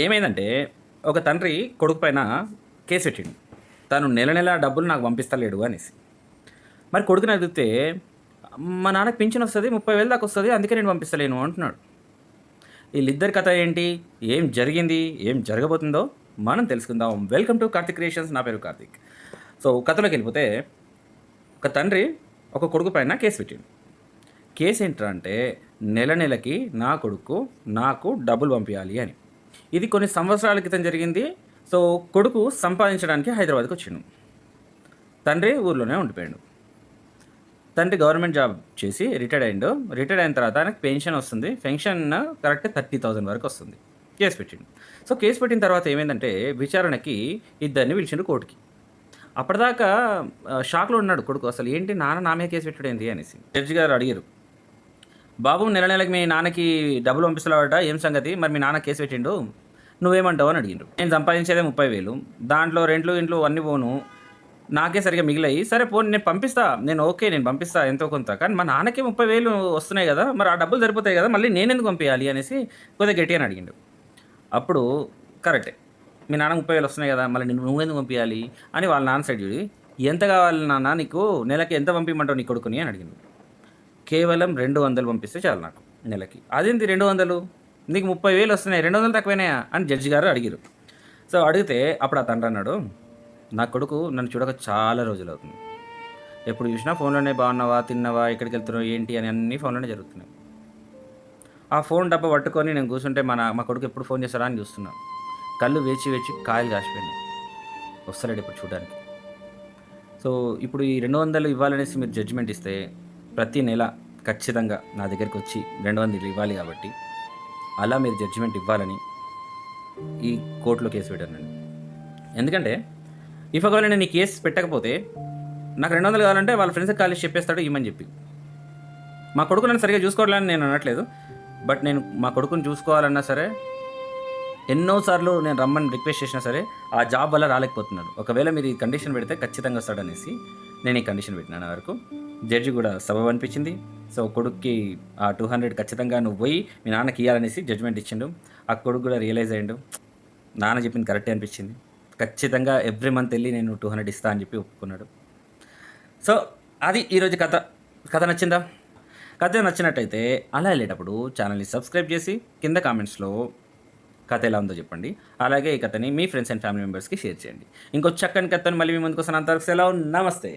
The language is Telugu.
ఏమైందంటే ఒక తండ్రి కొడుకు పైన కేసు పెట్టిండు. తను నెల నెల డబ్బులు నాకు పంపిస్తలేడు అనేసి. మరి కొడుకుని అడిగితే, మా నాన్నకి పింఛన్ వస్తది. 30,000 దాకా వస్తది. అందుకే నేను పంపిస్తలేను అంటున్నాడు. వీళ్ళిద్దరి కథ ఏంటి? ఏం జరిగింది? ఏం జరగబోతుందో మనం తెలుసుకుందాం. Welcome to Karthik creations. నా పేరు కార్తిక్. సో కథలోకి వెళ్ళిపోతే, ఒక తండ్రి ఒక కొడుకు పైన కేసు పెట్టిండు. కేసు ఏంట్రా అంటే, నెల నెలకి నా కొడుకు నాకు డబ్బులు పంపించాలి అని. ఇది కొన్ని సంవత్సరాల క్రితం జరిగింది. సో కొడుకు సంపాదించడానికి హైదరాబాద్కి వచ్చిండు. తండ్రి ఊర్లోనే ఉండిపోయాడు. తండ్రి గవర్నమెంట్ జాబ్ చేసి రిటైర్డ్ అయ్యిండు. రిటైర్డ్ అయిన తర్వాత ఆయనకు పెన్షన్ వస్తుంది. పెన్షన్ కరెక్ట్ 30,000 వరకు వస్తుంది. కేసు పెట్టిండు. సో కేసు పెట్టిన తర్వాత ఏమైందంటే, విచారణకి ఇద్దరిని పిలిచిండు కోర్టుకి. అప్పటిదాకా షాక్లో ఉన్నాడు కొడుకు. అసలు ఏంటి నాన్న నా మీద కేసు పెట్టాడు ఏంటి అనేసి. జడ్జి గారు అడిగారు, బాబు నెల నెలకి మీ నాన్నకి డబ్బులు పంపిస్తున్నావట, ఏం సంగతి? మరి మీ నాన్న కేసు పెట్టిండు, నువ్వేమంటావు అని అడిగిండ్రు. నేను సంపాదించేదే 30,000, దాంట్లో రెంట్లు ఇంట్లో అన్నీ పోను, నాకే సరిగా మిగిలాయి. సరే పోను, నేను పంపిస్తా, నేను పంపిస్తా ఎంతో కొంత, కానీ మా నాన్నకే 30,000 వస్తున్నాయి కదా, మరి ఆ డబ్బులు సరిపోతాయి కదా, మళ్ళీ నేను ఎందుకు పంపించాలి అనేసి కొద్దిగా గట్టి అని అడిగిండు. అప్పుడు కరెక్టే, మీ నాన్న 30,000 వస్తున్నాయి కదా, మళ్ళీ నువ్వెందుకు పంపించాలి అని వాళ్ళ నాన్న సైడ్ చూడి, ఎంత కావాలి నాన్న నీకు, నెలకి ఎంత పంపించమంటావు నీ కొడుకుని అని అడిగిండు. కేవలం 200 పంపిస్తే చాలు నాకు నెలకి. అదేంటి 200, నీకు 30,000 వస్తున్నాయి, 200 తక్కువైనాయా అని జడ్జి గారు అడిగారు. సో అడిగితే అప్పుడు ఆ తండ్రి అన్నాడు, నా కొడుకు నన్ను చూడక చాలా రోజులు అవుతుంది. ఎప్పుడు చూసినా ఫోన్లోనే బాగున్నావా, తిన్నావా, ఎక్కడికి వెళ్తున్నావు, ఏంటి అని అన్నీ ఫోన్లోనే జరుగుతున్నాయి. ఆ ఫోన్ డబ్బా పట్టుకొని నేను కూర్చుంటే మా కొడుకు ఎప్పుడు ఫోన్ చేస్తారా అని చూస్తున్నాను. కళ్ళు వేచి వేచి కాయలు కాసిపోయినాయి. వస్తలేడు ఇప్పుడు చూడడానికి. సో ఇప్పుడు ఈ 200 ఇవ్వాలనేసి మీరు జడ్జిమెంట్ ఇస్తే, ప్రతి నెల ఖచ్చితంగా నా దగ్గరికి వచ్చి 200 ఇవ్వాలి. కాబట్టి అలా మీరు జడ్జిమెంట్ ఇవ్వాలని ఈ కోర్టులో కేసు పెట్టాను. ఎందుకంటే ఒకవేళ నేను ఈ కేసు పెట్టకపోతే నాకు 200 కావాలంటే వాళ్ళ ఫ్రెండ్స్కి కాలేజ్ చెప్పేస్తాడు ఇమ్మని చెప్పి. మా కొడుకు నన్ను సరిగ్గా చూసుకోవాలని నేను అనట్లేదు, బట్ నేను మా కొడుకుని చూసుకోవాలన్నా సరే ఎన్నోసార్లు నేను రమ్మని రిక్వెస్ట్ చేసినా సరే ఆ జాబ్ వల్ల రాలేకపోతున్నాడు. ఒకవేళ మీరు ఈ కండిషన్ పెడితే ఖచ్చితంగా వస్తాడనేసి నేను ఈ కండిషన్ పెట్టినాను. వరకు జడ్జి కూడా సబబు అనిపించింది. సో కొడుక్కి ఆ 200 ఖచ్చితంగా నువ్వు పోయి మీ నాన్నకి ఇవ్వాలనేసి జడ్జిమెంట్ ఇచ్చిండు. ఆ కొడుకు కూడా రియలైజ్ అయ్యిండు, నాన్న చెప్పింది కరెక్టే అనిపించింది, ఖచ్చితంగా ఎవ్రీ మంత్ వెళ్ళి నేను 200 ఇస్తా అని చెప్పి ఒప్పుకున్నాడు. సో అది ఈరోజు కథ. కథ నచ్చిందా? కథ నచ్చినట్టయితే అలా వెళ్ళేటప్పుడు ఛానల్ని సబ్స్క్రైబ్ చేసి కింద కామెంట్స్లో కథ ఎలా ఉందో చెప్పండి. అలాగే ఈ కథని మీ ఫ్రెండ్స్ అండ్ ఫ్యామిలీ మెంబర్స్కి షేర్ చేయండి. ఇంకో చక్కని కథని మళ్ళీ మీ ముందుకు వస్తాను. అంతవరకు సెలవు, నమస్తే.